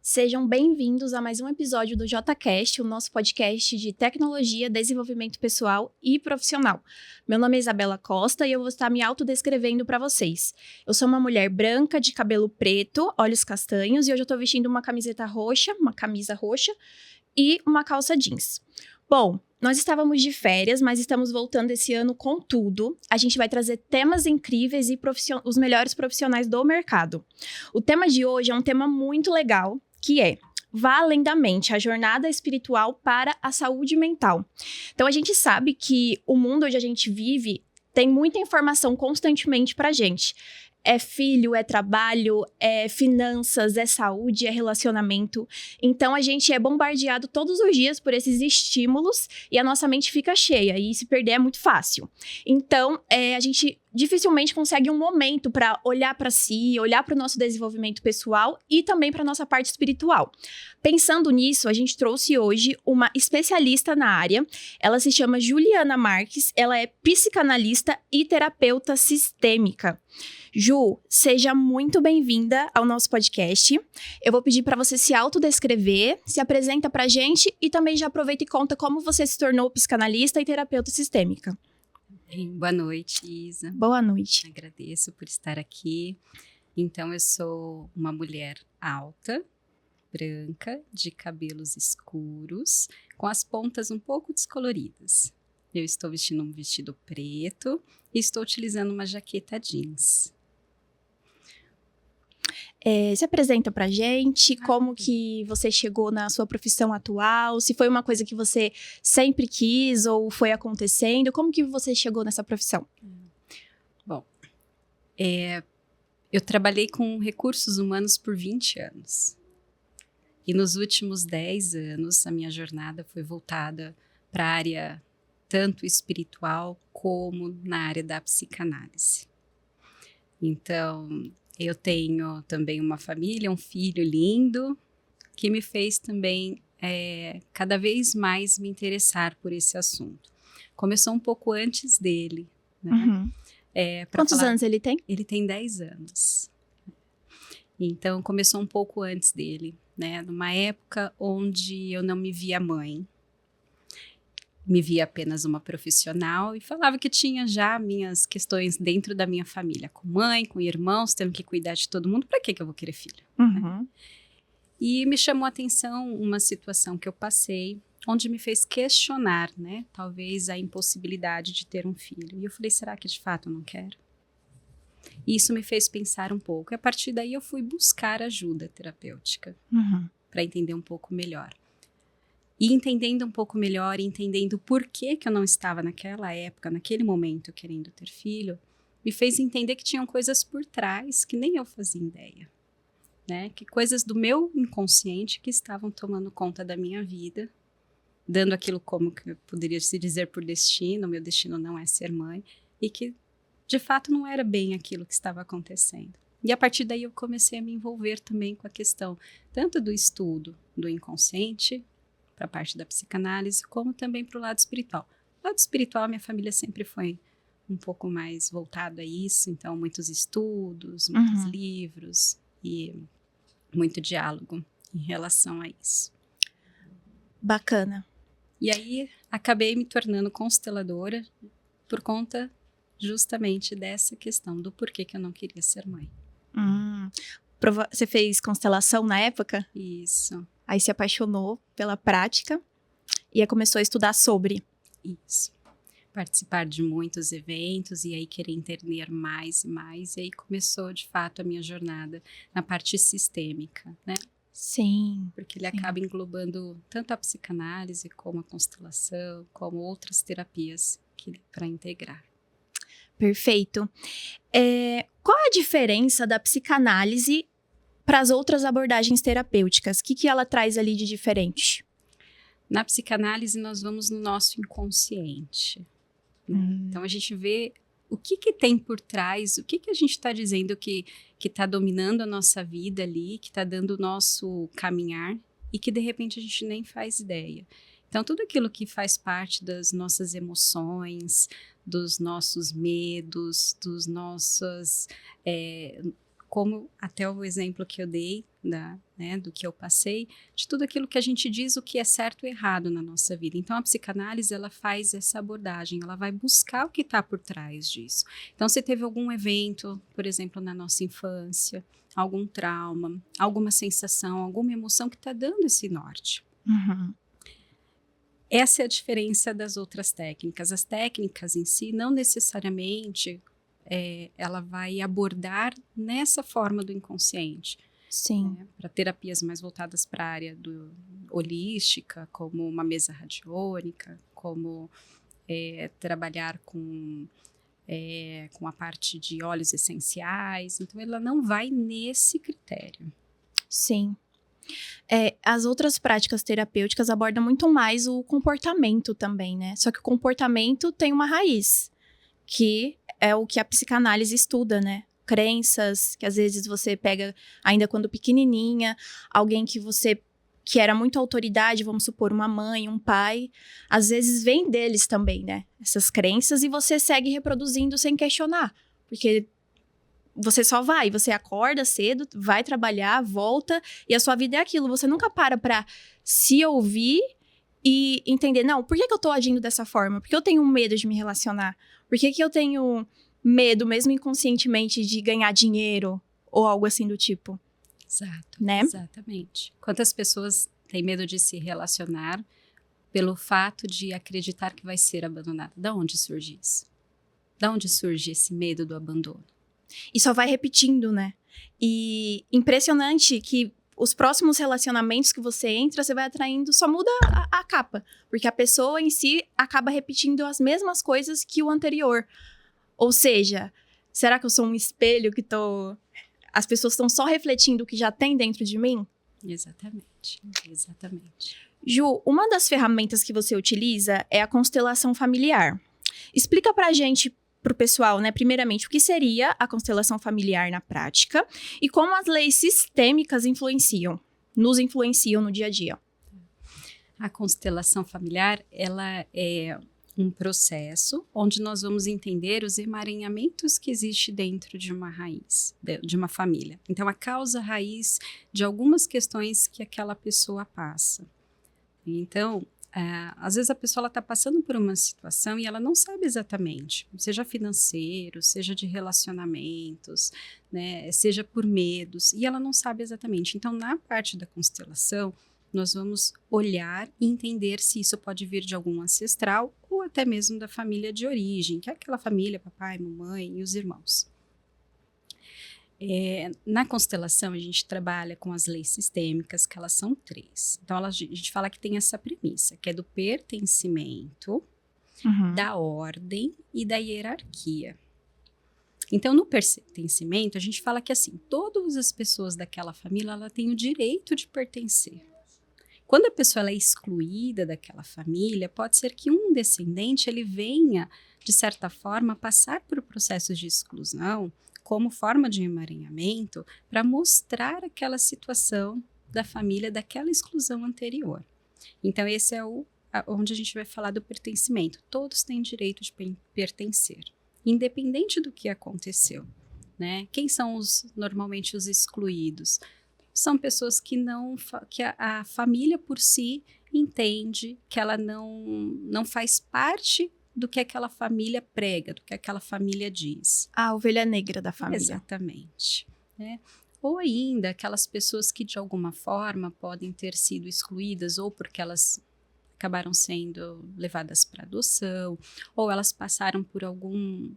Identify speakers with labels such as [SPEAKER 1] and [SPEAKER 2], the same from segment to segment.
[SPEAKER 1] Sejam bem-vindos a mais um episódio do JCast, o nosso podcast de tecnologia, desenvolvimento pessoal e profissional. Meu nome é Isabela Costa e eu vou estar me autodescrevendo para vocês. Eu sou uma mulher branca, de cabelo preto, olhos castanhos e hoje eu estou vestindo uma camiseta roxa, uma camisa roxa e uma calça jeans. Bom, nós estávamos de férias, mas estamos voltando esse ano com tudo. A gente vai trazer temas incríveis e os melhores profissionais do mercado. O tema de hoje é um tema muito legal, que é Vá Além da Mente, a jornada espiritual para a saúde mental. Então, a gente sabe que o mundo onde a gente vive tem muita informação constantemente pra gente. É filho, é trabalho, é finanças, é saúde, é relacionamento. Então, a gente é bombardeado todos os dias por esses estímulos e a nossa mente fica cheia e se perder é muito fácil. Então, a gente dificilmente consegue um momento para olhar para si, olhar para o nosso desenvolvimento pessoal e também para a nossa parte espiritual. Pensando nisso, a gente trouxe hoje uma especialista na área. Ela se chama Juliana Marques, ela é psicanalista e terapeuta sistêmica. Ju, seja muito bem-vinda ao nosso podcast. Eu vou pedir para você se autodescrever, se apresenta para a gente e também já aproveita e conta como você se tornou psicanalista e terapeuta sistêmica.
[SPEAKER 2] Boa noite, Isa.
[SPEAKER 1] Boa noite.
[SPEAKER 2] Agradeço por estar aqui. Então, eu sou uma mulher alta, branca, de cabelos escuros, com as pontas um pouco descoloridas. Eu estou vestindo um vestido preto e estou utilizando uma jaqueta jeans.
[SPEAKER 1] Se apresenta pra gente, como que você chegou na sua profissão atual, se foi uma coisa que você sempre quis ou foi acontecendo, como que você chegou nessa profissão?
[SPEAKER 2] Bom, eu trabalhei com recursos humanos por 20 anos. E nos últimos 10 anos, a minha jornada foi voltada para a área tanto espiritual como na área da psicanálise. Então, eu tenho também uma família, um filho lindo, que me fez também cada vez mais me interessar por esse assunto. Começou um pouco antes dele, né?
[SPEAKER 1] Uhum. Quantos anos ele tem?
[SPEAKER 2] Ele tem 10 anos. Então, começou um pouco antes dele, né? Numa época onde eu não me via mãe. Me via apenas uma profissional e falava que tinha já minhas questões dentro da minha família, com mãe, com irmãos, tendo que cuidar de todo mundo, para que eu vou querer filho?
[SPEAKER 1] Uhum.
[SPEAKER 2] Né? E me chamou a atenção uma situação que eu passei, onde me fez questionar, né, talvez a impossibilidade de ter um filho. E eu falei, será que de fato eu não quero? E isso me fez pensar um pouco. E a partir daí eu fui buscar ajuda terapêutica, para entender um pouco melhor. E entendendo um pouco melhor, entendendo por que eu não estava naquela época, naquele momento, querendo ter filho, me fez entender que tinham coisas por trás que nem eu fazia ideia, né? Que coisas do meu inconsciente que estavam tomando conta da minha vida, dando aquilo como que poderia se dizer por destino, meu destino não é ser mãe, e que de fato não era bem aquilo que estava acontecendo. E a partir daí eu comecei a me envolver também com a questão tanto do estudo do inconsciente, para a parte da psicanálise, como também para o lado espiritual. O lado espiritual, minha família sempre foi um pouco mais voltada a isso, então muitos estudos, muitos livros e muito diálogo em relação a isso.
[SPEAKER 1] Bacana.
[SPEAKER 2] E aí, acabei me tornando consteladora por conta justamente dessa questão do porquê que eu não queria ser mãe.
[SPEAKER 1] Você fez constelação na época?
[SPEAKER 2] Isso.
[SPEAKER 1] Aí se apaixonou pela prática e aí começou a estudar sobre.
[SPEAKER 2] Isso. Participar de muitos eventos e aí querer entender mais e mais. E aí começou, de fato, a minha jornada na parte sistêmica, né?
[SPEAKER 1] Sim.
[SPEAKER 2] Porque ele acaba englobando tanto a psicanálise como a constelação, como outras terapias para integrar.
[SPEAKER 1] Perfeito. Qual a diferença da psicanálise para as outras abordagens terapêuticas? O que ela traz ali de diferente?
[SPEAKER 2] Na psicanálise, nós vamos no nosso inconsciente. Né? Então, a gente vê o que tem por trás, o que a gente está dizendo que está dominando a nossa vida ali, que está dando o nosso caminhar e que, de repente, a gente nem faz ideia. Então, tudo aquilo que faz parte das nossas emoções, dos nossos medos, dos nossos como até o exemplo que eu dei, do que eu passei, de tudo aquilo que a gente diz o que é certo e errado na nossa vida. Então, a psicanálise, ela faz essa abordagem, ela vai buscar o que está por trás disso. Então, se teve algum evento, por exemplo, na nossa infância, algum trauma, alguma sensação, alguma emoção que está dando esse norte.
[SPEAKER 1] Uhum.
[SPEAKER 2] Essa é a diferença das outras técnicas. As técnicas em si, não necessariamente ela vai abordar nessa forma do inconsciente.
[SPEAKER 1] Sim.
[SPEAKER 2] Para terapias mais voltadas para a área holística, como uma mesa radiônica, como trabalhar com a parte de óleos essenciais. Então, ela não vai nesse critério.
[SPEAKER 1] Sim. As outras práticas terapêuticas abordam muito mais o comportamento também, né? Só que o comportamento tem uma raiz, que é o que a psicanálise estuda, né? Crenças, que às vezes você pega ainda quando pequenininha, alguém que era muito autoridade, vamos supor, uma mãe, um pai, às vezes vem deles também, né? Essas crenças, e você segue reproduzindo sem questionar, porque você só vai, você acorda cedo, vai trabalhar, volta, e a sua vida é aquilo. Você nunca para pra se ouvir e entender, não, por que eu tô agindo dessa forma? Por que eu tenho medo de me relacionar? Por que eu tenho medo, mesmo inconscientemente, de ganhar dinheiro? Ou algo assim do tipo.
[SPEAKER 2] Exato,
[SPEAKER 1] né?
[SPEAKER 2] Exatamente. Quantas pessoas têm medo de se relacionar pelo fato de acreditar que vai ser abandonada? Da onde surge isso? Da onde surge esse medo do abandono?
[SPEAKER 1] E só vai repetindo, né? E impressionante que os próximos relacionamentos que você entra, você vai atraindo, só muda a capa. Porque a pessoa em si acaba repetindo as mesmas coisas que o anterior. Ou seja, será que eu sou um espelho que as pessoas estão só refletindo o que já tem dentro de mim?
[SPEAKER 2] Exatamente, exatamente.
[SPEAKER 1] Ju, uma das ferramentas que você utiliza é a constelação familiar. Explica pra gente, pro pessoal, né, primeiramente, o que seria a constelação familiar na prática e como as leis sistêmicas nos influenciam no dia a dia.
[SPEAKER 2] A constelação familiar, ela é um processo onde nós vamos entender os emaranhamentos que existem dentro de uma raiz, de uma família. Então, a causa raiz de algumas questões que aquela pessoa passa. Então, às vezes a pessoa está passando por uma situação e ela não sabe exatamente, seja financeiro, seja de relacionamentos, né, seja por medos, e ela não sabe exatamente. Então, na parte da constelação, nós vamos olhar e entender se isso pode vir de algum ancestral ou até mesmo da família de origem, que é aquela família, papai, mamãe e os irmãos. Na constelação, a gente trabalha com as leis sistêmicas, que elas são 3. Então, a gente fala que tem essa premissa, que é do pertencimento, da ordem e da hierarquia. Então, no pertencimento, a gente fala que, assim, todas as pessoas daquela família, ela tem o direito de pertencer. Quando a pessoa ela é excluída daquela família, pode ser que um descendente ele venha, de certa forma, passar por processos de exclusão como forma de emaranhamento para mostrar aquela situação da família daquela exclusão anterior. Então, esse é onde a gente vai falar do pertencimento. Todos têm direito de pertencer, independente do que aconteceu, né? Quem são normalmente os excluídos? São pessoas que a família por si entende que ela não faz parte do que aquela família prega, do que aquela família diz.
[SPEAKER 1] A ovelha negra da família.
[SPEAKER 2] Exatamente. Né? Ou ainda aquelas pessoas que de alguma forma podem ter sido excluídas ou porque elas acabaram sendo levadas para adoção, ou elas passaram por alguma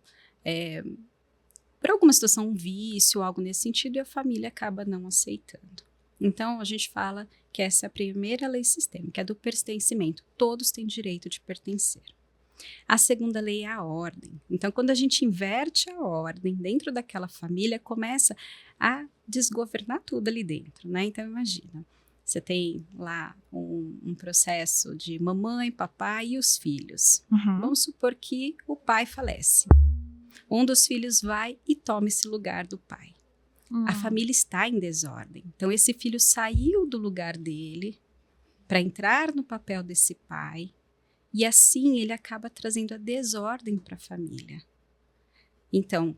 [SPEAKER 2] situação, um vício, algo nesse sentido, e a família acaba não aceitando. Então, a gente fala que essa é a primeira lei sistêmica, é do pertencimento. Todos têm direito de pertencer. A segunda lei é a ordem. Então, quando a gente inverte a ordem dentro daquela família, começa a desgovernar tudo ali dentro, né? Então, imagina, você tem lá um processo de mamãe, papai e os filhos. Vamos supor que o pai falece. Um dos filhos vai e toma esse lugar do pai. A família está em desordem. Então, esse filho saiu do lugar dele para entrar no papel desse pai e assim ele acaba trazendo a desordem para a família. Então,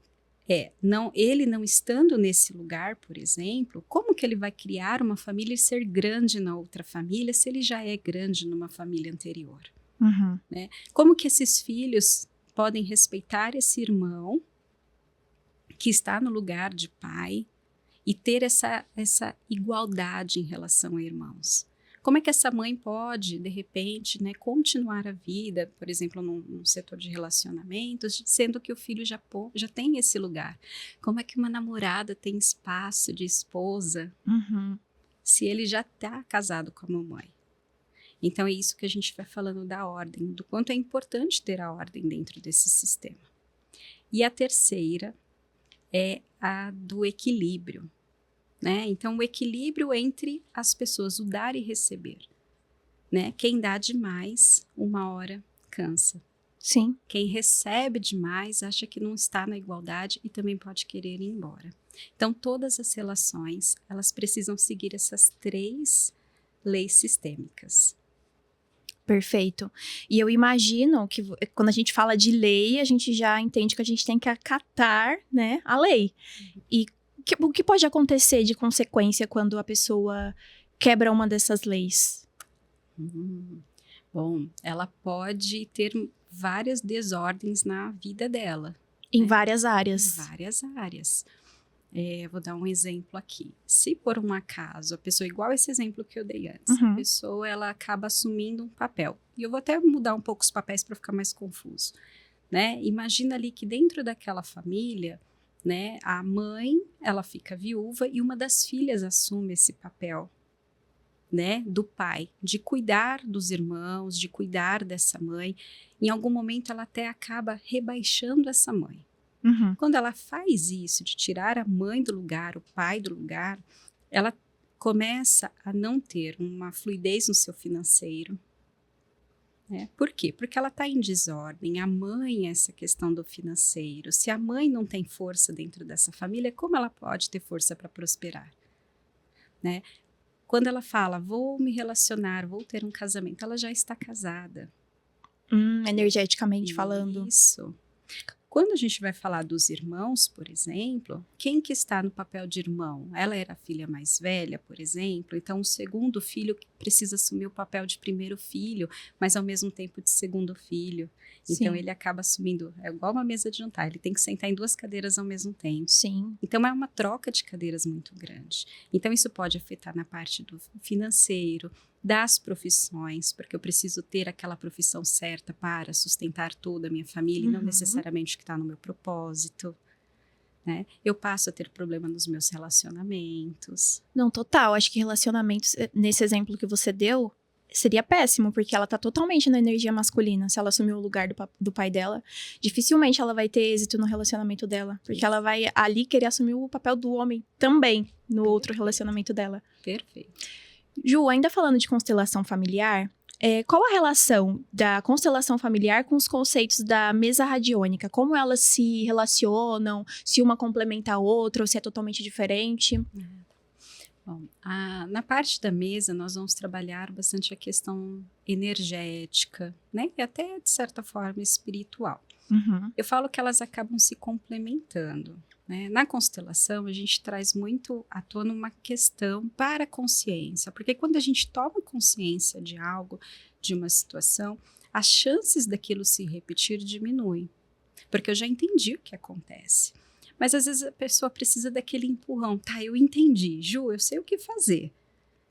[SPEAKER 2] ele não estando nesse lugar, por exemplo, como que ele vai criar uma família e ser grande na outra família se ele já é grande numa família anterior?
[SPEAKER 1] Uhum.
[SPEAKER 2] Né? Como que esses filhos podem respeitar esse irmão que está no lugar de pai e ter essa igualdade em relação a irmãos? Como é que essa mãe pode, de repente, né, continuar a vida, por exemplo, num setor de relacionamentos, sendo que o filho já tem esse lugar? Como é que uma namorada tem espaço de esposa
[SPEAKER 1] Uhum.
[SPEAKER 2] se ele já está casado com a mamãe? Então, é isso que a gente vai falando da ordem, do quanto é importante ter a ordem dentro desse sistema. E a terceira é a do equilíbrio. Né? Então, o equilíbrio entre as pessoas, o dar e receber. Né? Quem dá demais, uma hora cansa.
[SPEAKER 1] Sim.
[SPEAKER 2] Quem recebe demais acha que não está na igualdade e também pode querer ir embora. Então, todas as relações, elas precisam seguir essas 3 leis sistêmicas.
[SPEAKER 1] Perfeito. E eu imagino que quando a gente fala de lei, a gente já entende que a gente tem que acatar, né, a lei. E o que pode acontecer de consequência quando a pessoa quebra uma dessas leis?
[SPEAKER 2] Bom, ela pode ter várias desordens na vida dela.
[SPEAKER 1] Em várias áreas.
[SPEAKER 2] Em várias áreas. Vou dar um exemplo aqui. Se por um acaso, a pessoa, igual esse exemplo que eu dei antes, a pessoa ela acaba assumindo um papel. E eu vou até mudar um pouco os papéis para ficar mais confuso. Né? Imagina ali que dentro daquela família, né, a mãe ela fica viúva e uma das filhas assume esse papel, né, do pai, de cuidar dos irmãos, de cuidar dessa mãe. Em algum momento ela até acaba rebaixando essa mãe. Quando ela faz isso, de tirar a mãe do lugar, o pai do lugar, ela começa a não ter uma fluidez no seu financeiro. Né? Por quê? Porque ela está em desordem. A mãe, essa questão do financeiro. Se a mãe não tem força dentro dessa família, como ela pode ter força para prosperar? Né? Quando ela fala, vou me relacionar, vou ter um casamento, ela já está casada.
[SPEAKER 1] Energeticamente falando.
[SPEAKER 2] Isso. Quando a gente vai falar dos irmãos, por exemplo, quem que está no papel de irmão? Ela era a filha mais velha, por exemplo, então o segundo filho precisa assumir o papel de primeiro filho, mas ao mesmo tempo de segundo filho. Então, ele acaba assumindo, é igual uma mesa de jantar, ele tem que sentar em 2 cadeiras ao mesmo tempo.
[SPEAKER 1] Sim.
[SPEAKER 2] Então, é uma troca de cadeiras muito grande. Então, isso pode afetar na parte do financeiro, das profissões, porque eu preciso ter aquela profissão certa para sustentar toda a minha família, e não necessariamente que está no meu propósito. Né? Eu passo a ter problema nos meus relacionamentos.
[SPEAKER 1] Não, total. Acho que relacionamentos, nesse exemplo que você deu, seria péssimo, porque ela tá totalmente na energia masculina. Se ela assumir o lugar do pai dela, dificilmente ela vai ter êxito no relacionamento dela. Porque ela vai ali querer assumir o papel do homem também no outro relacionamento dela.
[SPEAKER 2] Perfeito.
[SPEAKER 1] Ju, ainda falando de constelação familiar, qual a relação da constelação familiar com os conceitos da mesa radiônica? Como elas se relacionam? Se uma complementa a outra ou se é totalmente diferente?
[SPEAKER 2] Bom, na parte da mesa, nós vamos trabalhar bastante a questão energética, né? E até, de certa forma, espiritual. Eu falo que elas acabam se complementando. Né? Na constelação, a gente traz muito à tona uma questão para a consciência, porque quando a gente toma consciência de algo, de uma situação, as chances daquilo se repetir diminuem, porque eu já entendi o que acontece. Mas às vezes a pessoa precisa daquele empurrão. Tá, eu entendi, Ju, eu sei o que fazer,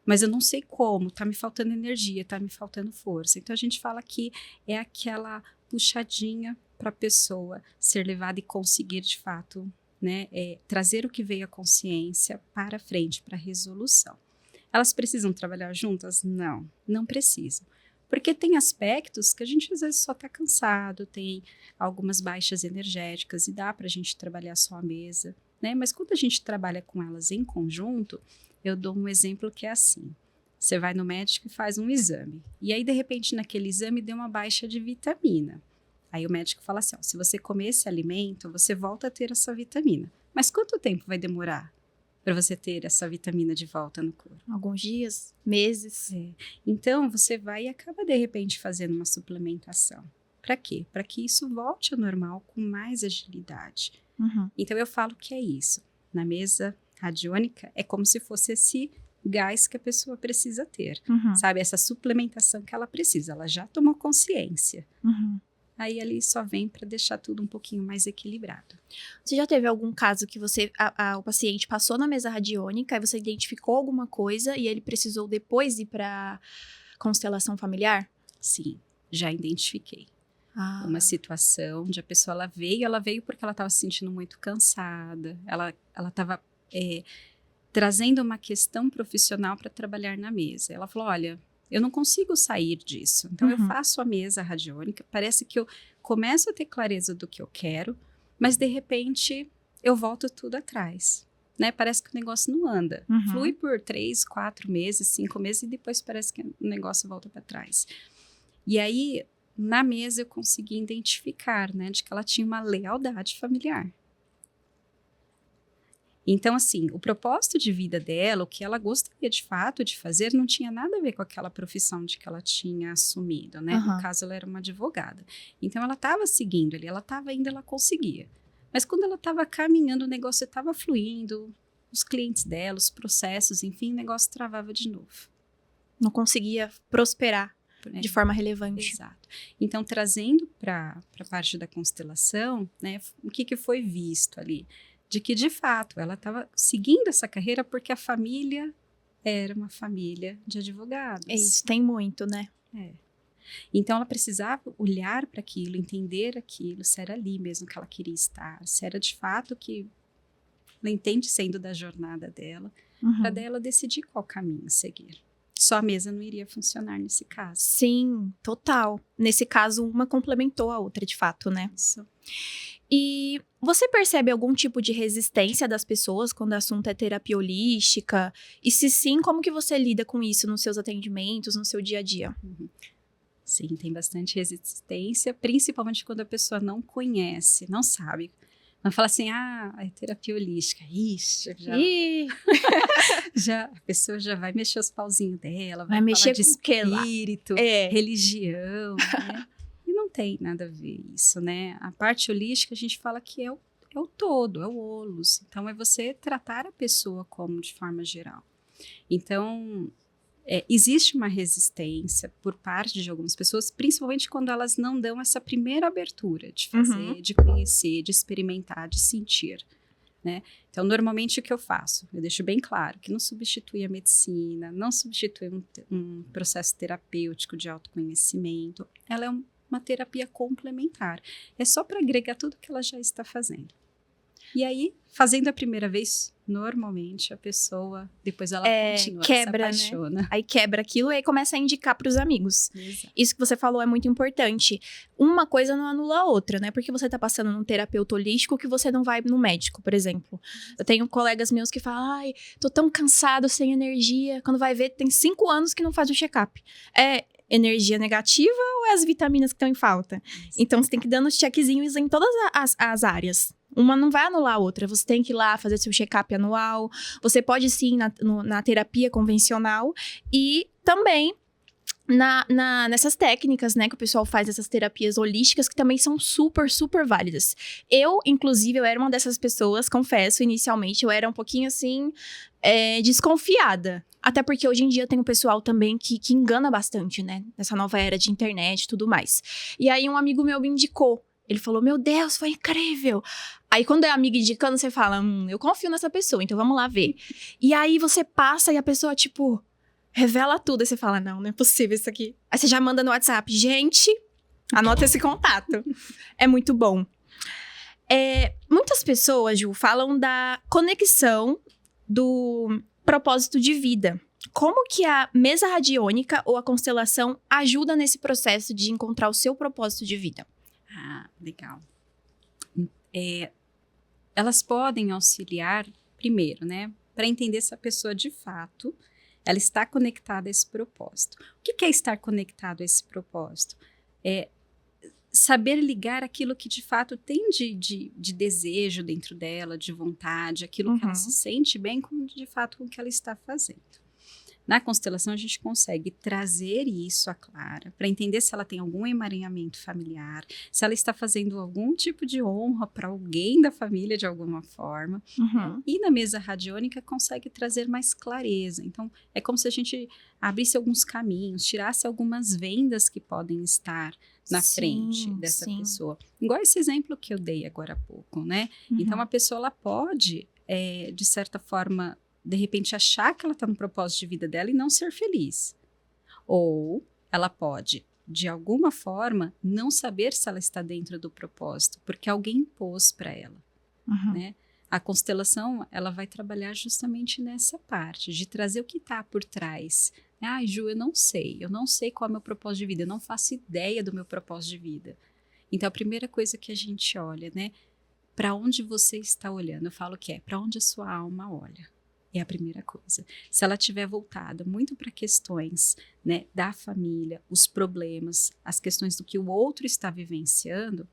[SPEAKER 2] mas eu não sei como, tá me faltando energia, tá me faltando força. Então a gente fala que é aquela puxadinha para a pessoa ser levada e conseguir de fato, né, trazer o que veio à consciência para frente, para a resolução. Elas precisam trabalhar juntas? Não, não precisam. Porque tem aspectos que a gente às vezes só está cansado, tem algumas baixas energéticas e dá para a gente trabalhar só a mesa, né? Mas quando a gente trabalha com elas em conjunto, eu dou um exemplo que é assim. Você vai no médico e faz um exame. E aí, de repente, naquele exame deu uma baixa de vitamina. Aí o médico fala assim, ó, se você comer esse alimento, você volta a ter essa vitamina. Mas quanto tempo vai demorar para você ter essa vitamina de volta no corpo?
[SPEAKER 1] Alguns dias, meses.
[SPEAKER 2] Então, você vai e acaba, de repente, fazendo uma suplementação. Para quê? Para que isso volte ao normal com mais agilidade. Então, eu falo que é isso. Na mesa radiônica, é como se fosse esse gás que a pessoa precisa ter, sabe? Essa suplementação que ela precisa. Ela já tomou consciência. Aí, ali só vem para deixar tudo um pouquinho mais equilibrado.
[SPEAKER 1] Você já teve algum caso que o paciente passou na mesa radiônica e você identificou alguma coisa e ele precisou depois ir para constelação familiar?
[SPEAKER 2] Sim, já identifiquei. Uma situação onde a pessoa ela veio porque ela estava se sentindo muito cansada, ela estava trazendo uma questão profissional para trabalhar na mesa. Ela falou, olha, eu não consigo sair disso, então eu faço a mesa radiônica, parece que eu começo a ter clareza do que eu quero, mas de repente eu volto tudo atrás, né? Parece que o negócio não anda, flui por 3, 4 meses, 5 meses e depois parece que o negócio volta para trás. E aí, na mesa eu consegui identificar, né, de que ela tinha uma lealdade familiar. Então, assim, o propósito de vida dela, o que ela gostaria de fato de fazer, não tinha nada a ver com aquela profissão de que ela tinha assumido, né? No caso, ela era uma advogada. Então, ela estava seguindo ali, ela estava indo, ela conseguia. Mas quando ela estava caminhando, o negócio estava fluindo, os clientes dela, os processos, enfim, o negócio travava de novo.
[SPEAKER 1] Não conseguia prosperar de forma relevante.
[SPEAKER 2] Exato. Então, trazendo para a parte da constelação, né, o que foi visto ali? De que, de fato, ela estava seguindo essa carreira porque a família era uma família de advogados.
[SPEAKER 1] É isso, tem muito, né?
[SPEAKER 2] Então, ela precisava olhar para aquilo, entender aquilo, se era ali mesmo que ela queria estar, se era de fato que ela entende sendo da jornada dela, para dela decidir qual caminho seguir. Só a mesa não iria funcionar nesse caso.
[SPEAKER 1] Sim, total. Nesse caso, uma complementou a outra, de fato, né?
[SPEAKER 2] Isso.
[SPEAKER 1] E você percebe algum tipo de resistência das pessoas quando o assunto é terapia holística? E se sim, como que você lida com isso nos seus atendimentos, no seu dia a dia?
[SPEAKER 2] Sim, tem bastante resistência, principalmente quando a pessoa não conhece, não sabe. Não fala assim, é terapia holística. Ixi, a pessoa já vai mexer os pauzinhos dela, vai mexer de espírito, religião, né? E não tem nada a ver isso, né? A parte holística, a gente fala que é o todo, é o holos. Então, é você tratar a pessoa como de forma geral. Então, existe uma resistência por parte de algumas pessoas, principalmente quando elas não dão essa primeira abertura de fazer, de conhecer, de experimentar, de sentir, né? Então, normalmente, o que eu faço? Eu deixo bem claro que não substitui a medicina, não substitui um processo terapêutico de autoconhecimento. Ela é uma terapia complementar. É só para agregar tudo que ela já está fazendo. E aí, fazendo a primeira vez, normalmente a pessoa, depois ela continua,
[SPEAKER 1] quebra,
[SPEAKER 2] se apaixona.
[SPEAKER 1] Né? Aí quebra aquilo e aí começa a indicar para os amigos.
[SPEAKER 2] Exato.
[SPEAKER 1] Isso que você falou é muito importante. Uma coisa não anula a outra, né? Porque você tá passando num terapeuta holístico que você não vai no médico, por exemplo. Eu tenho colegas meus que falam, tô tão cansado, sem energia. Quando vai ver, tem 5 anos que não faz o check-up. É energia negativa ou é as vitaminas que estão em falta? Então, você tem que ir dando os checkzinhos em todas as áreas. Uma não vai anular a outra. Você tem que ir lá fazer seu check-up anual. Você pode sim na terapia convencional. E também nessas técnicas, né, que o pessoal faz, essas terapias holísticas, que também são super, super válidas. Inclusive, eu era uma dessas pessoas, confesso, inicialmente, eu era um pouquinho, assim, desconfiada. Até porque hoje em dia tem um pessoal também que engana bastante, né, nessa nova era de internet e tudo mais. E aí, um amigo meu me indicou. Ele falou, meu Deus, foi incrível. Aí, quando é amigo indicando, você fala, eu confio nessa pessoa, então vamos lá ver. E aí, você passa e a pessoa, tipo, revela tudo. Aí você fala, não é possível isso aqui. Aí você já manda no WhatsApp, gente, anota esse contato. É muito bom. Muitas pessoas, Ju, falam da conexão do propósito de vida. Como que a mesa radiônica ou a constelação ajuda nesse processo de encontrar o seu propósito de vida?
[SPEAKER 2] Legal. Elas podem auxiliar, primeiro, né, para entender se a pessoa de fato ela está conectada a esse propósito. O que é estar conectado a esse propósito? É saber ligar aquilo que de fato tem de desejo dentro dela, de vontade, aquilo que ela se sente bem com, de fato, com o que ela está fazendo. Na constelação, a gente consegue trazer isso à Clara, para entender se ela tem algum emaranhamento familiar, se ela está fazendo algum tipo de honra para alguém da família de alguma forma.
[SPEAKER 1] Uhum.
[SPEAKER 2] E na mesa radiônica consegue trazer mais clareza. Então, é como se a gente abrisse alguns caminhos, tirasse algumas vendas que podem estar na frente dessa pessoa. Igual esse exemplo que eu dei agora há pouco, né?
[SPEAKER 1] Uhum.
[SPEAKER 2] Então, a pessoa ela pode, de certa forma, de repente achar que ela está no propósito de vida dela e não ser feliz. Ou ela pode, de alguma forma, não saber se ela está dentro do propósito, porque alguém impôs para ela,
[SPEAKER 1] Uhum.
[SPEAKER 2] né? A constelação, ela vai trabalhar justamente nessa parte, de trazer o que está por trás. Ai, Ju, eu não sei qual é o meu propósito de vida, eu não faço ideia do meu propósito de vida. Então, a primeira coisa que a gente olha, né? Para onde você está olhando? Eu falo que para onde a sua alma olha. É a primeira coisa. Se ela estiver voltada muito para questões, né, da família, os problemas, as questões do que o outro está vivenciando,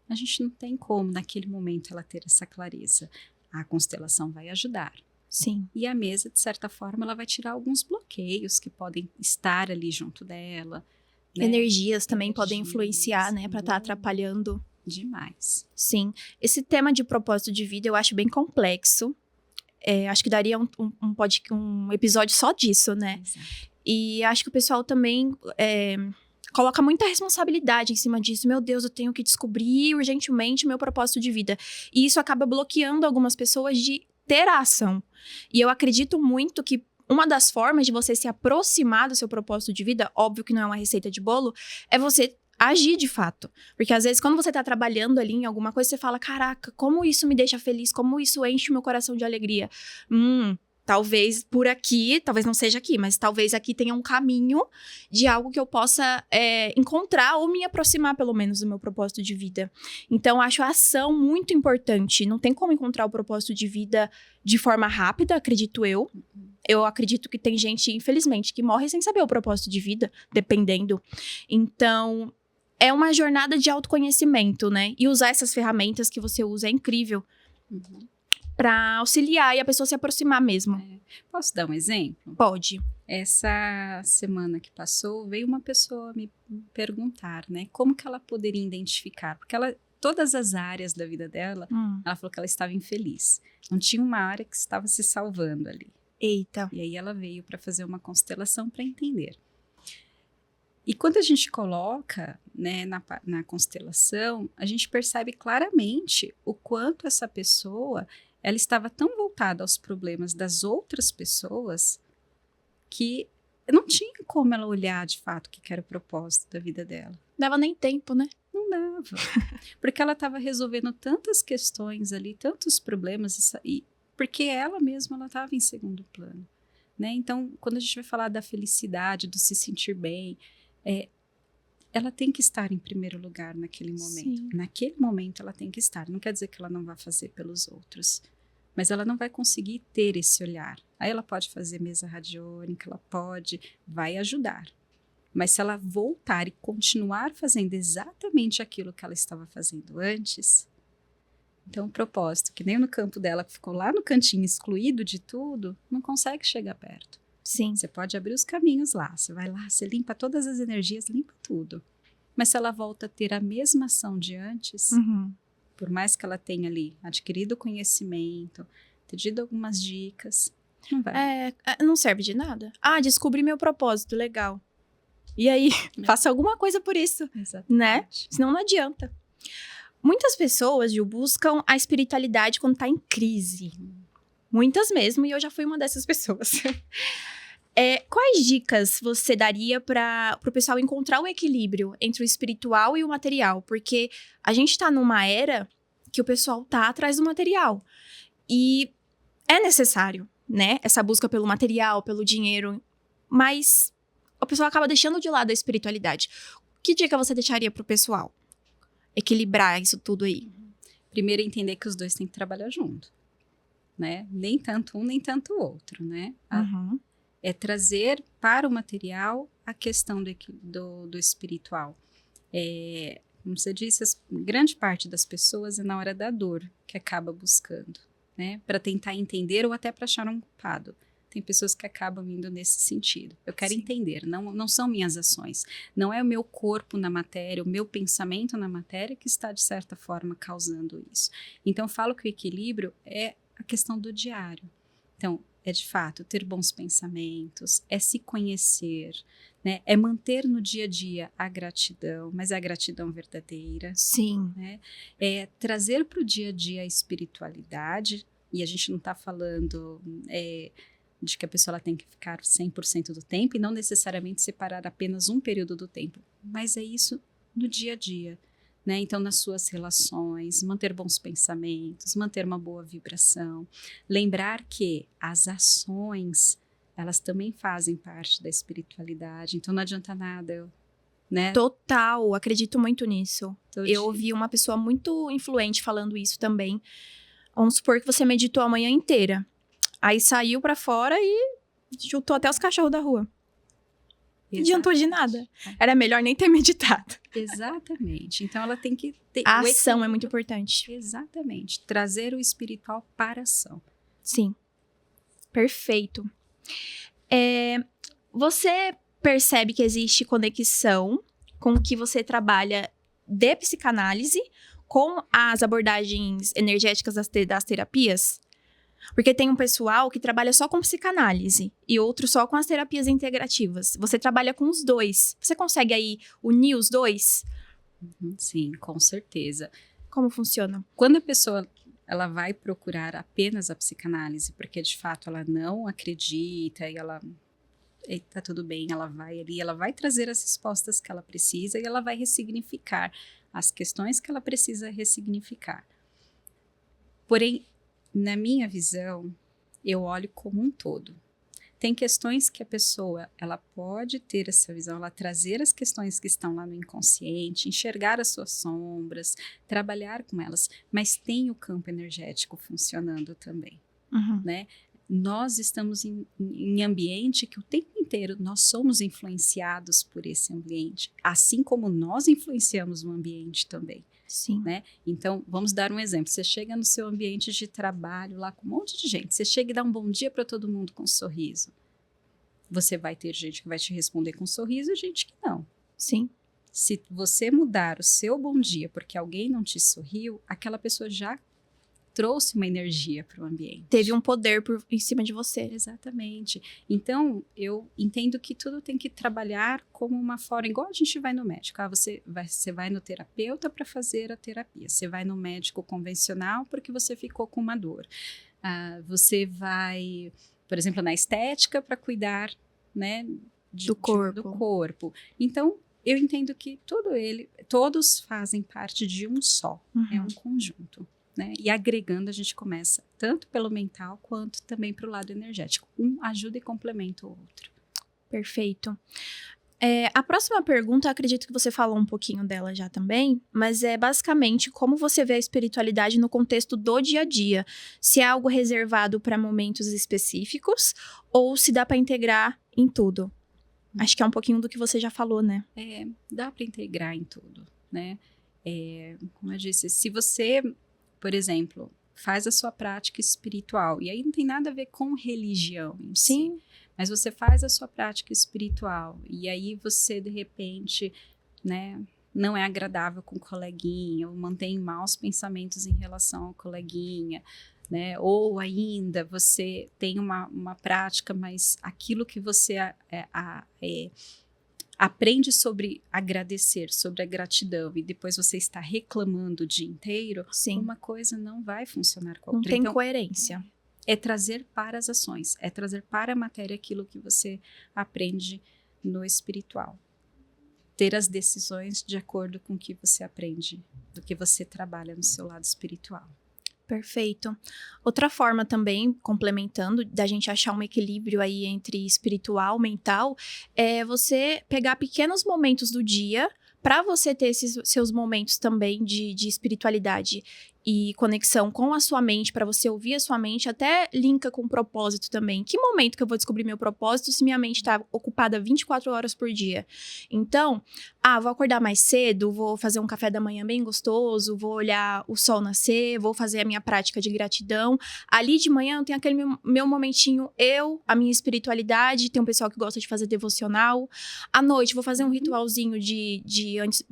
[SPEAKER 2] a gente não tem como, naquele momento, ela ter essa clareza. A constelação vai ajudar.
[SPEAKER 1] Sim.
[SPEAKER 2] E a mesa, de certa forma, ela vai tirar alguns bloqueios que podem estar ali junto dela. Né?
[SPEAKER 1] Energias também podem influenciar, né, para estar atrapalhando.
[SPEAKER 2] Demais.
[SPEAKER 1] Sim. Esse tema de propósito de vida eu acho bem complexo. Acho que daria um episódio só disso, né?
[SPEAKER 2] Exato.
[SPEAKER 1] E acho que o pessoal também coloca muita responsabilidade em cima disso. Meu Deus, eu tenho que descobrir urgentemente o meu propósito de vida. E isso acaba bloqueando algumas pessoas de ter a ação. E eu acredito muito que uma das formas de você se aproximar do seu propósito de vida, óbvio que não é uma receita de bolo, é você agir de fato. Porque às vezes quando você tá trabalhando ali em alguma coisa, você fala, caraca, como isso me deixa feliz, como isso enche o meu coração de alegria. Talvez por aqui, talvez não seja aqui, mas talvez aqui tenha um caminho de algo que eu possa encontrar ou me aproximar pelo menos do meu propósito de vida. Então, acho a ação muito importante. Não tem como encontrar o propósito de vida de forma rápida, acredito eu. Eu acredito que tem gente, infelizmente, que morre sem saber o propósito de vida, dependendo. Então, é uma jornada de autoconhecimento, né? E usar essas ferramentas que você usa é incrível. Pra auxiliar e a pessoa se aproximar mesmo.
[SPEAKER 2] Posso dar um exemplo?
[SPEAKER 1] Pode.
[SPEAKER 2] Essa semana que passou, veio uma pessoa me perguntar, né? Como que ela poderia identificar? Porque todas as áreas da vida dela, ela falou que ela estava infeliz. Não tinha uma área que estava se salvando ali.
[SPEAKER 1] Eita.
[SPEAKER 2] E aí ela veio para fazer uma constelação para entender. E quando a gente coloca, né, na constelação, a gente percebe claramente o quanto essa pessoa ela estava tão voltada aos problemas das outras pessoas que não tinha como ela olhar de fato o que era o propósito da vida dela.
[SPEAKER 1] Dava nem tempo, né?
[SPEAKER 2] Não dava. Porque ela estava resolvendo tantas questões ali, tantos problemas, porque ela mesma ela estava em segundo plano. Né? Então, quando a gente vai falar da felicidade, do se sentir bem, ela tem que estar em primeiro lugar naquele momento.
[SPEAKER 1] Sim.
[SPEAKER 2] Naquele momento ela tem que estar. Não quer dizer que ela não vai fazer pelos outros. Mas ela não vai conseguir ter esse olhar. Aí ela pode fazer mesa radiônica, vai ajudar. Mas se ela voltar e continuar fazendo exatamente aquilo que ela estava fazendo antes, então o propósito, que nem no campo dela, que ficou lá no cantinho excluído de tudo, não consegue chegar perto.
[SPEAKER 1] Sim.
[SPEAKER 2] Você pode abrir os caminhos lá, você vai lá, você limpa todas as energias, limpa tudo. Mas se ela volta a ter a mesma ação de antes, por mais que ela tenha ali adquirido conhecimento, pedido algumas dicas, não vai.
[SPEAKER 1] Não serve de nada. Descobri meu propósito, legal. E aí, faça alguma coisa por isso,
[SPEAKER 2] Exatamente.
[SPEAKER 1] né? Senão não adianta. Muitas pessoas, Gil, buscam a espiritualidade quando tá em crise. Muitas mesmo, e eu já fui uma dessas pessoas. Quais dicas você daria para o pessoal encontrar o equilíbrio entre o espiritual e o material? Porque a gente tá numa era que o pessoal tá atrás do material. E é necessário, né? Essa busca pelo material, pelo dinheiro. Mas o pessoal acaba deixando de lado a espiritualidade. Que dica você deixaria pro pessoal? Equilibrar isso tudo aí.
[SPEAKER 2] Primeiro, entender que os dois têm que trabalhar junto. Né? Nem tanto um, nem tanto o outro, né? É trazer para o material a questão do espiritual. Como você disse, grande parte das pessoas é na hora da dor que acaba buscando, né? Para tentar entender ou até para achar um culpado. Tem pessoas que acabam indo nesse sentido. Eu quero
[SPEAKER 1] Sim.
[SPEAKER 2] entender, não são minhas ações. Não é o meu corpo na matéria, o meu pensamento na matéria que está, de certa forma, causando isso. Então, eu falo que o equilíbrio é a questão do diário. Então, é de fato ter bons pensamentos, é se conhecer, né? É manter no dia a dia a gratidão, mas é a gratidão verdadeira.
[SPEAKER 1] Sim.
[SPEAKER 2] Né? É trazer para o dia a dia a espiritualidade, e a gente não está falando de que a pessoa ela tem que ficar 100% do tempo e não necessariamente separar apenas um período do tempo, mas é isso no dia a dia. Né? Então, nas suas relações, manter bons pensamentos, manter uma boa vibração, lembrar que as ações, elas também fazem parte da espiritualidade, então não adianta nada, né?
[SPEAKER 1] Total, acredito muito nisso.
[SPEAKER 2] Todo
[SPEAKER 1] Eu
[SPEAKER 2] dia.
[SPEAKER 1] ouvi uma pessoa muito influente falando isso também. Vamos supor que você meditou a manhã inteira. Aí saiu pra fora e chutou até os cachorros da rua. Não adiantou de nada. Era melhor nem ter meditado.
[SPEAKER 2] Exatamente. Então, ela tem que ter...
[SPEAKER 1] A ação é muito importante.
[SPEAKER 2] Exatamente. Trazer o espiritual para a ação.
[SPEAKER 1] Sim. Perfeito. Você percebe que existe conexão com o que você trabalha de psicanálise com as abordagens energéticas das terapias? Porque tem um pessoal que trabalha só com psicanálise e outro só com as terapias integrativas. Você trabalha com os dois. Você consegue aí unir os dois?
[SPEAKER 2] Sim, com certeza.
[SPEAKER 1] Como funciona?
[SPEAKER 2] Quando a pessoa ela vai procurar apenas a psicanálise, porque de fato ela não acredita e ela... tá tudo bem, ela vai ali, ela vai trazer as respostas que ela precisa e ela vai ressignificar as questões que ela precisa ressignificar. Porém, na minha visão, eu olho como um todo. Tem questões que a pessoa, ela pode ter essa visão, ela trazer as questões que estão lá no inconsciente, enxergar as suas sombras, trabalhar com elas, mas tem o campo energético funcionando também, né? Nós estamos em ambiente que o tempo inteiro nós somos influenciados por esse ambiente, assim como nós influenciamos o ambiente também.
[SPEAKER 1] Sim.
[SPEAKER 2] Né? Então, vamos dar um exemplo. Você chega no seu ambiente de trabalho lá com um monte de gente, você chega e dá um bom dia para todo mundo com um sorriso. Você vai ter gente que vai te responder com um sorriso e gente que não.
[SPEAKER 1] Sim.
[SPEAKER 2] Se você mudar o seu bom dia porque alguém não te sorriu, aquela pessoa já trouxe uma energia para o ambiente.
[SPEAKER 1] Teve um poder em cima de você.
[SPEAKER 2] Exatamente. Então, eu entendo que tudo tem que trabalhar como uma forma, igual a gente vai no médico. Você vai no terapeuta para fazer a terapia. Você vai no médico convencional porque você ficou com uma dor. Você vai, por exemplo, na estética para cuidar, né,
[SPEAKER 1] do
[SPEAKER 2] corpo. Então, eu entendo que todos fazem parte de um só. É um conjunto. Né? E agregando a gente começa tanto pelo mental quanto também para o lado energético. Um ajuda e complementa o outro.
[SPEAKER 1] Perfeito. A próxima pergunta, acredito que você falou um pouquinho dela já também, mas é basicamente como você vê a espiritualidade no contexto do dia a dia. Se é algo reservado para momentos específicos ou se dá para integrar em tudo. Acho que é um pouquinho do que você já falou, né?
[SPEAKER 2] Dá para integrar em tudo, né? Como eu disse, se você... Por exemplo, faz a sua prática espiritual. E aí não tem nada a ver com religião em si. Mas você faz a sua prática espiritual. E aí você, de repente, né, não é agradável com o coleguinha. Ou mantém maus pensamentos em relação ao coleguinha. Né? Ou ainda você tem uma prática, mas aquilo que você aprende sobre agradecer, sobre a gratidão, e depois você está reclamando o dia inteiro, uma coisa não vai funcionar com a outra.
[SPEAKER 1] Não tem coerência.
[SPEAKER 2] É trazer para as ações, é trazer para a matéria aquilo que você aprende no espiritual. Ter as decisões de acordo com o que você aprende, do que você trabalha no seu lado espiritual.
[SPEAKER 1] Perfeito. Outra forma também, complementando, da gente achar um equilíbrio aí entre espiritual, mental, é você pegar pequenos momentos do dia para você ter esses seus momentos também de espiritualidade. e conexão com a sua mente, para você ouvir a sua mente, até linka com o propósito também. Que momento que eu vou descobrir meu propósito se minha mente está ocupada 24 horas por dia? Então, vou acordar mais cedo, vou fazer um café da manhã bem gostoso, vou olhar o sol nascer, vou fazer a minha prática de gratidão. Ali de manhã eu tenho aquele meu momentinho, a minha espiritualidade, tem um pessoal que gosta de fazer devocional. À noite, vou fazer um ritualzinho de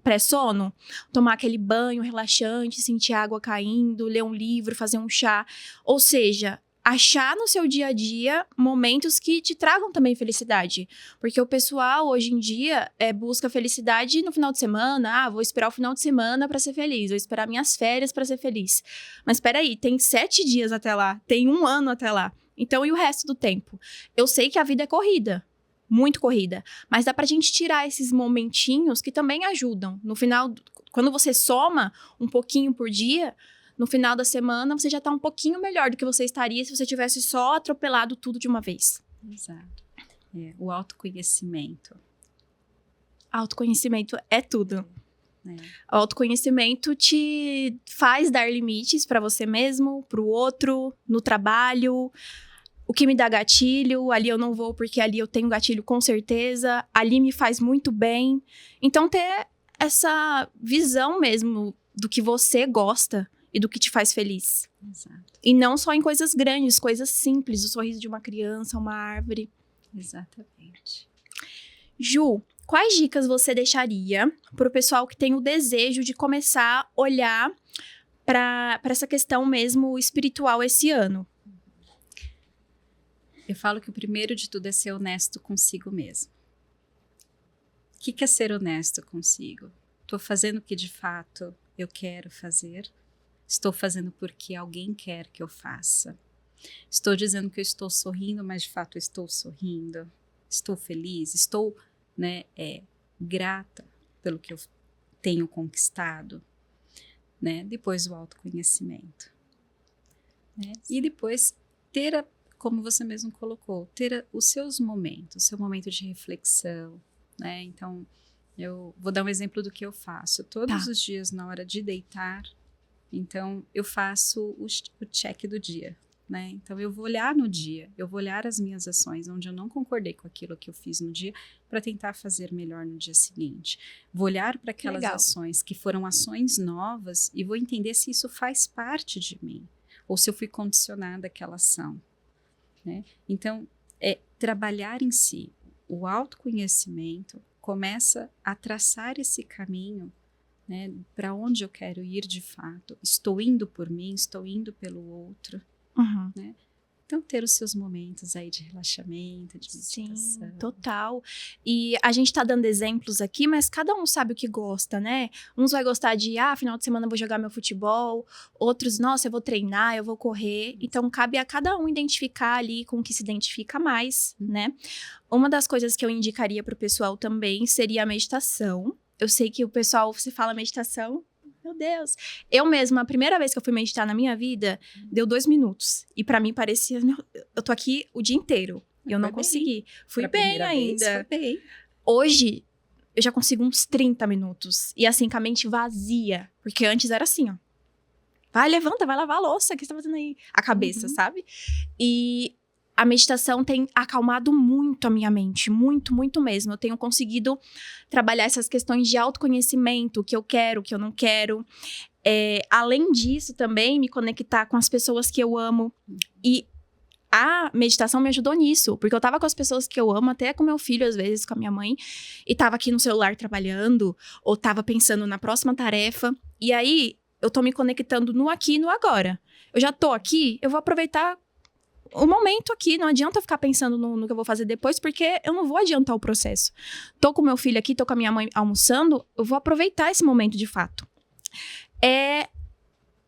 [SPEAKER 1] pré-sono, tomar aquele banho relaxante, sentir a água caindo, ler um livro, fazer um chá. Ou seja, achar no seu dia a dia momentos que te tragam também felicidade. Porque o pessoal, hoje em dia, busca felicidade no final de semana. Vou esperar o final de semana para ser feliz. Vou esperar minhas férias para ser feliz. Mas peraí, tem 7 dias até lá. Tem 1 ano até lá. Então, e o resto do tempo? Eu sei que a vida é corrida. Muito corrida. Mas dá pra gente tirar esses momentinhos que também ajudam. No final, quando você soma um pouquinho por dia, no final da semana, você já tá um pouquinho melhor do que você estaria se você tivesse só atropelado tudo de uma vez.
[SPEAKER 2] Exato. O autoconhecimento.
[SPEAKER 1] Autoconhecimento é tudo.
[SPEAKER 2] O
[SPEAKER 1] autoconhecimento te faz dar limites pra você mesmo, pro outro, no trabalho. O que me dá gatilho, ali eu não vou porque ali eu tenho gatilho com certeza. Ali me faz muito bem. Então, ter essa visão mesmo do que você gosta e do que te faz feliz.
[SPEAKER 2] Exato.
[SPEAKER 1] E não só em coisas grandes, coisas simples. O sorriso de uma criança, uma árvore.
[SPEAKER 2] Exatamente.
[SPEAKER 1] Ju, quais dicas você deixaria para o pessoal que tem o desejo de começar a olhar para essa questão mesmo espiritual esse ano?
[SPEAKER 2] Eu falo que o primeiro de tudo é ser honesto consigo mesmo. O que é ser honesto consigo? Estou fazendo o que de fato eu quero fazer? Estou fazendo porque alguém quer que eu faça? Estou dizendo que eu estou sorrindo, mas de fato eu estou sorrindo? Estou feliz? Estou, grata pelo que eu tenho conquistado? Depois o autoconhecimento. E depois ter, como você mesmo colocou, ter os seus momentos, o seu momento de reflexão. Então, eu vou dar um exemplo do que eu faço. Todos os dias, na hora de deitar, então eu faço o check do dia. Então, eu vou olhar no dia, eu vou olhar as minhas ações, onde eu não concordei com aquilo que eu fiz no dia, para tentar fazer melhor no dia seguinte. Vou olhar para aquelas ações que foram ações novas e vou entender se isso faz parte de mim, ou se eu fui condicionada àquela ação. Então, trabalhar em si. O autoconhecimento começa a traçar esse caminho, para onde eu quero ir de fato. Estou indo por mim, estou indo pelo outro.
[SPEAKER 1] Uhum.
[SPEAKER 2] Então, ter os seus momentos aí de relaxamento, de meditação.
[SPEAKER 1] Sim, total. E a gente tá dando exemplos aqui, mas cada um sabe o que gosta, né? Uns vai gostar de, final de semana eu vou jogar meu futebol. Outros, nossa, eu vou treinar, eu vou correr. Então, cabe a cada um identificar ali com o que se identifica mais, né? Uma das coisas que eu indicaria pro pessoal também seria a meditação. Eu sei que o pessoal, se fala meditação... Meu Deus. Eu mesma, a primeira vez que eu fui meditar na minha vida, deu 2 minutos. E pra mim parecia, eu tô aqui o dia inteiro. E eu não consegui. Fui bem ainda.
[SPEAKER 2] Foi bem.
[SPEAKER 1] Hoje, eu já consigo uns 30 minutos. E assim, com a mente vazia. Porque antes era assim, ó. Vai, levanta, vai lavar a louça. O que você tá fazendo aí? A cabeça, sabe? E a meditação tem acalmado muito a minha mente. Muito, muito mesmo. Eu tenho conseguido trabalhar essas questões de autoconhecimento, o que eu quero, o que eu não quero. Além disso, também, me conectar com as pessoas que eu amo. E a meditação me ajudou nisso. Porque eu tava com as pessoas que eu amo, até com meu filho, às vezes, com a minha mãe. E tava aqui no celular trabalhando. Ou tava pensando na próxima tarefa. E aí, eu tô me conectando no aqui e no agora. Eu já tô aqui, eu vou aproveitar o momento aqui, não adianta eu ficar pensando no que eu vou fazer depois, porque eu não vou adiantar o processo. Tô com meu filho aqui, tô com a minha mãe almoçando, eu vou aproveitar esse momento de fato. É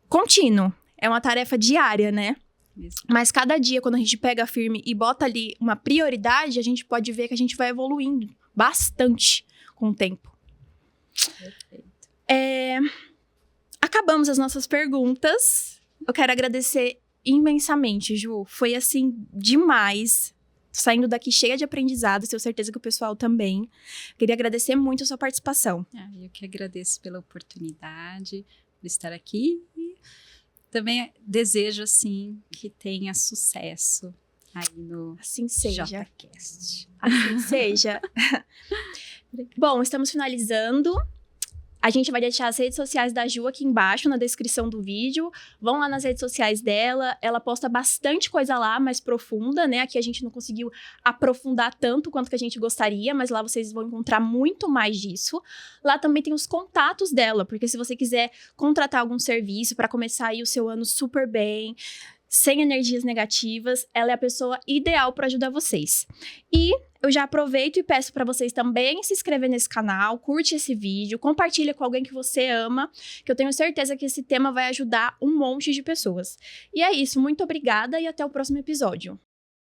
[SPEAKER 1] contínuo, é uma tarefa diária, né?
[SPEAKER 2] Isso.
[SPEAKER 1] Mas cada dia, quando a gente pega firme e bota ali uma prioridade, a gente pode ver que a gente vai evoluindo bastante com o tempo.
[SPEAKER 2] Perfeito.
[SPEAKER 1] Acabamos as nossas perguntas. Eu quero agradecer imensamente, Ju. Foi, assim, demais. Saindo daqui cheia de aprendizado, tenho certeza que o pessoal também. Queria agradecer muito a sua participação.
[SPEAKER 2] Eu que agradeço pela oportunidade, por estar aqui. E também desejo, assim, que tenha sucesso aí no
[SPEAKER 1] Assim seja.
[SPEAKER 2] JCast.
[SPEAKER 1] Assim seja. Bom, estamos finalizando. A gente vai deixar as redes sociais da Ju aqui embaixo na descrição do vídeo. Vão lá nas redes sociais dela. Ela posta bastante coisa lá, mais profunda, né? Aqui a gente não conseguiu aprofundar tanto quanto que a gente gostaria, mas lá vocês vão encontrar muito mais disso. Lá também tem os contatos dela, porque se você quiser contratar algum serviço para começar aí o seu ano super bem, sem energias negativas, ela é a pessoa ideal para ajudar vocês. E eu já aproveito e peço para vocês também se inscrever nesse canal, curte esse vídeo, compartilha com alguém que você ama, que eu tenho certeza que esse tema vai ajudar um monte de pessoas. E é isso, muito obrigada e até o próximo episódio.